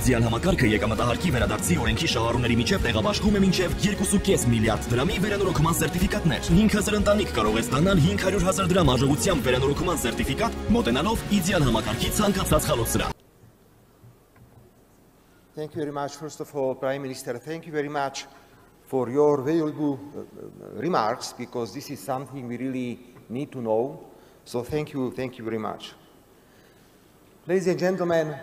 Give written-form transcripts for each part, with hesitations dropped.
իդեալ համակարգը եկամտահարկի վերադարձի օրենքի շահառուների միջև տեղաբաշխում է մինչև 2.5 միլիարդ դրամի վերանորոգման սերտիֆիկատներ։ 5000 ընտանիք կարող է ստանալ 500,000 դրամ արժողությամբ վերանորոգման սերտիֆիկատ, մոտենալով իդեալ համակարգի ցանկացած խալոցրան։ Thank you very much. First of all, Prime Minister, thank you very much for your valuable remarks, because this is something we really need to know. So thank you very much. Ladies and gentlemen,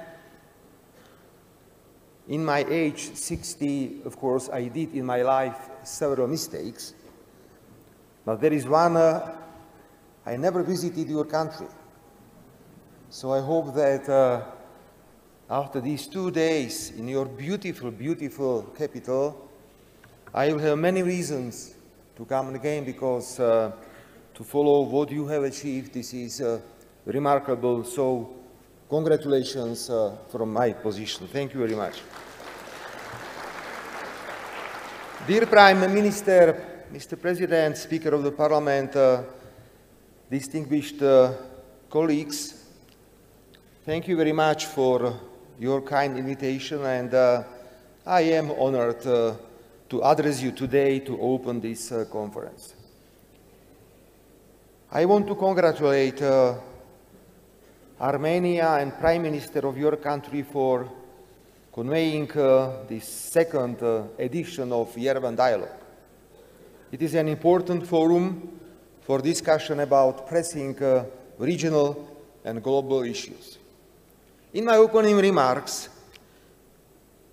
in my age, 60, of course, I did in my life several mistakes, but there is one, I never visited your country. So I hope that after these 2 days in your beautiful, beautiful capital, I will have many reasons to come again, because to follow what you have achieved, this is remarkable. So congratulations from my position. Thank you very much. Dear Prime Minister, Mr. President, Speaker of the Parliament, distinguished colleagues, thank you very much for your kind invitation, and I am honored to address you today to open this conference. I want to congratulate Armenia and Prime Minister of your country for conveying this second edition of Yerevan Dialogue. It is an important forum for discussion about pressing regional and global issues. In my opening remarks,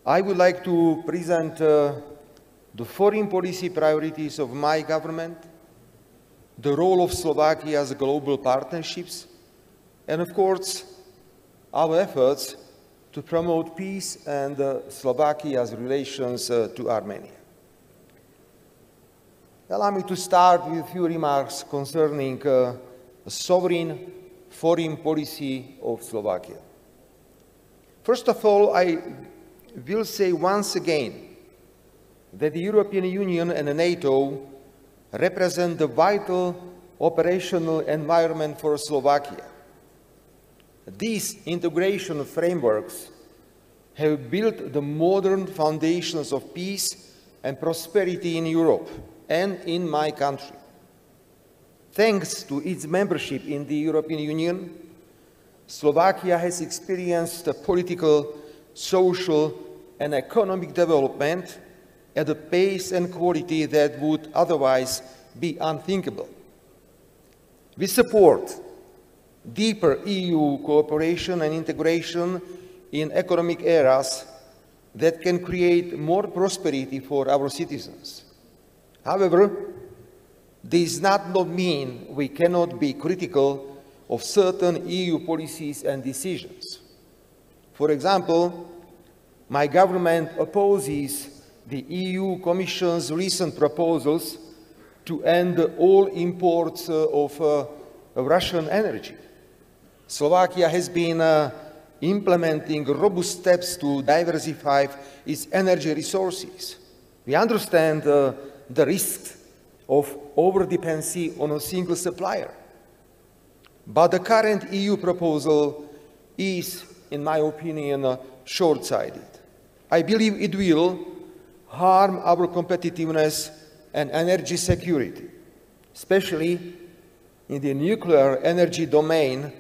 I would like to present the foreign policy priorities of my government, the role of Slovakia's global partnerships, and of course, our efforts to promote peace and Slovakia's relations to Armenia. Allow me to start with a few remarks concerning the sovereign foreign policy of Slovakia. First of all, I will say once again that the European Union and NATO represent the vital operational environment for Slovakia. These integration frameworks have built the modern foundations of peace and prosperity in Europe and in my country. Thanks to its membership in the European Union, Slovakia has experienced a political, social, and economic development at a pace and quality that would otherwise be unthinkable. We support deeper EU cooperation and integration in economic areas that can create more prosperity for our citizens. However, this does not mean we cannot be critical of certain EU policies and decisions. For example, my government opposes the EU Commission's recent proposals to end all imports of Russian energy. Slovakia has been implementing robust steps to diversify its energy resources. We understand the risks of over-dependency on a single supplier. But the current EU proposal is, in my opinion, short-sighted. I believe it will harm our competitiveness and energy security. Especially in the nuclear energy domain,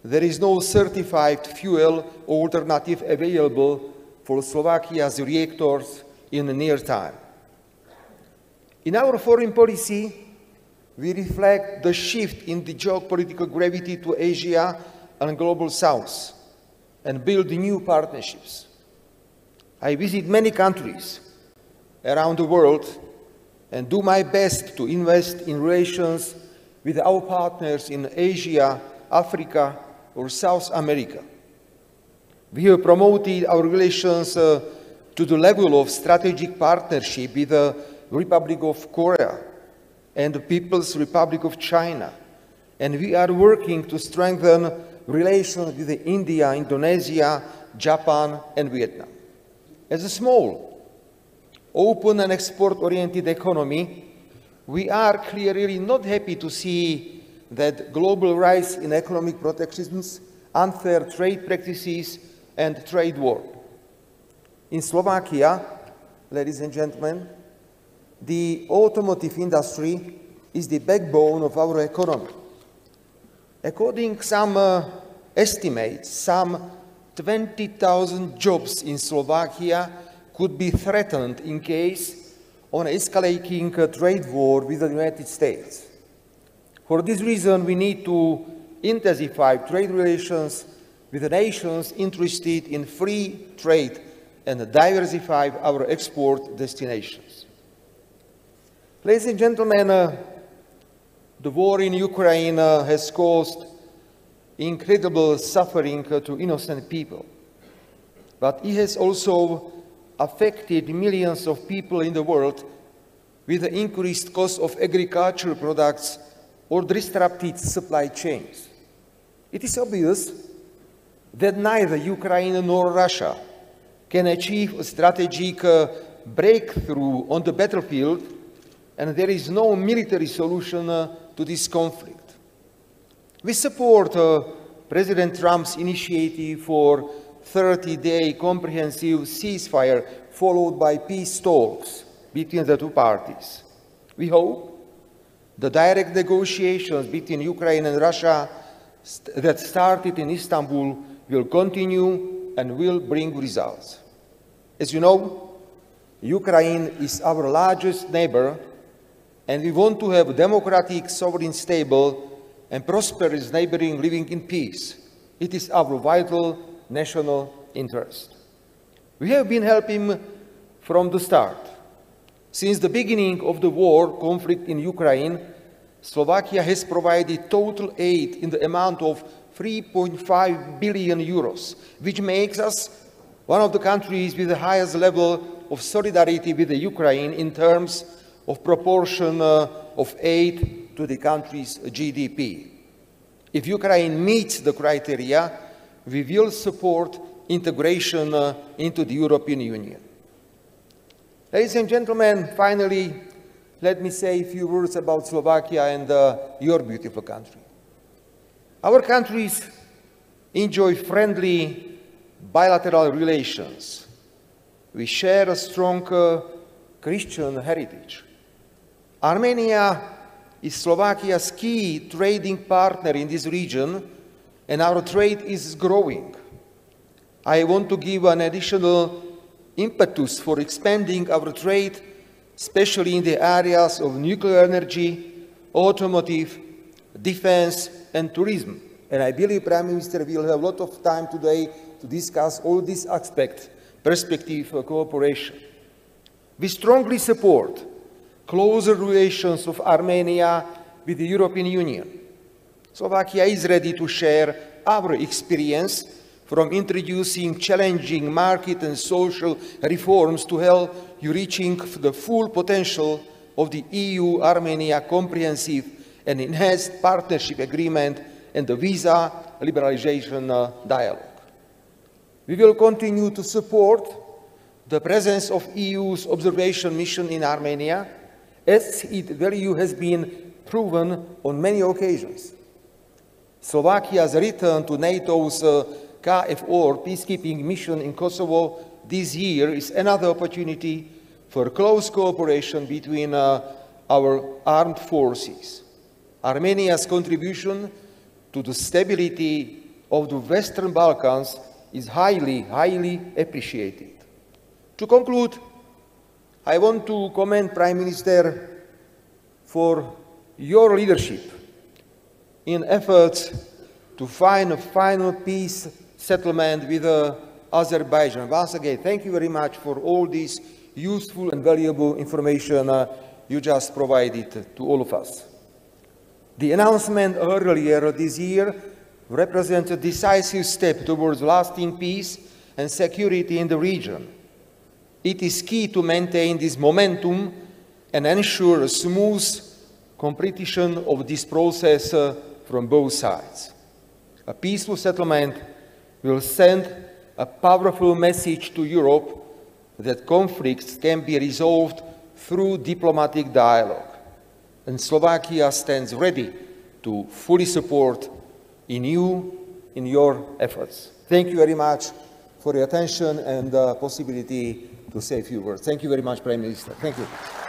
there is no certified fuel alternative available for Slovakia's reactors in the near time. In our foreign policy, we reflect the shift in the geopolitical gravity to Asia and Global South and build new partnerships. I visit many countries around the world and do my best to invest in relations with our partners in Asia, Africa, or South America. We have promoted our relations to the level of strategic partnership with the Republic of Korea and the People's Republic of China, and we are working to strengthen relations with India, Indonesia, Japan, and Vietnam. As a small, open and export-oriented economy, we are clearly not happy to see that global rise in economic protections, unfair trade practices, and trade war. In Slovakia, ladies and gentlemen, the automotive industry is the backbone of our economy. According to some estimates, some 20,000 jobs in Slovakia could be threatened in case of an escalating trade war with the United States. For this reason, we need to intensify trade relations with the nations interested in free trade and diversify our export destinations. Ladies and gentlemen, the war in Ukraine has caused incredible suffering to innocent people, but it has also affected millions of people in the world with the increased cost of agricultural products or disrupted supply chains. It is obvious that neither Ukraine nor Russia can achieve a strategic breakthrough on the battlefield, and there is no military solution to this conflict. We support President Trump's initiative for 30-day comprehensive ceasefire followed by peace talks between the two parties. We hope the direct negotiations between Ukraine and Russia that started in Istanbul will continue and will bring results. As you know, Ukraine is our largest neighbor, and we want to have a democratic, sovereign, stable, and prosperous neighboring living in peace. It is our vital national interest. We have been helping from the start. Since the beginning of the war conflict in Ukraine, Slovakia has provided total aid in the amount of 3.5 billion euros, which makes us one of the countries with the highest level of solidarity with the Ukraine in terms of proportion of aid to the country's GDP. If Ukraine meets the criteria, we will support integration into the European Union. Ladies and gentlemen, finally, let me say a few words about Slovakia and your beautiful country. Our countries enjoy friendly bilateral relations. We share a strong Christian heritage. Armenia is Slovakia's key trading partner in this region, and our trade is growing. I want to give an additional impetus for expanding our trade, especially in the areas of nuclear energy, automotive, defense, and tourism. And I believe Prime Minister will have a lot of time today to discuss all these aspects, perspective for cooperation. We strongly support closer relations of Armenia with the European Union. Slovakia is ready to share our experience from introducing challenging market and social reforms to help you reaching the full potential of the EU-Armenia comprehensive and enhanced partnership agreement and the visa liberalization dialogue. We will continue to support the presence of EU's observation mission in Armenia, as its value has been proven on many occasions. Slovakia's return to NATO's KFOR peacekeeping mission in Kosovo this year is another opportunity for close cooperation between our armed forces. Armenia's contribution to the stability of the Western Balkans is highly, highly appreciated. To conclude, I want to commend Prime Minister for your leadership in efforts to find a final peace settlement with Azerbaijan. Once again, thank you very much for all this useful and valuable information you just provided to all of us. The announcement earlier this year represents a decisive step towards lasting peace and security in the region. It is key to maintain this momentum and ensure a smooth completion of this process from both sides. A peaceful settlement will send a powerful message to Europe that conflicts can be resolved through diplomatic dialogue, and Slovakia stands ready to fully support you in your efforts. Thank you very much for your attention and the possibility to say a few words. Thank you very much, Prime Minister. Thank you.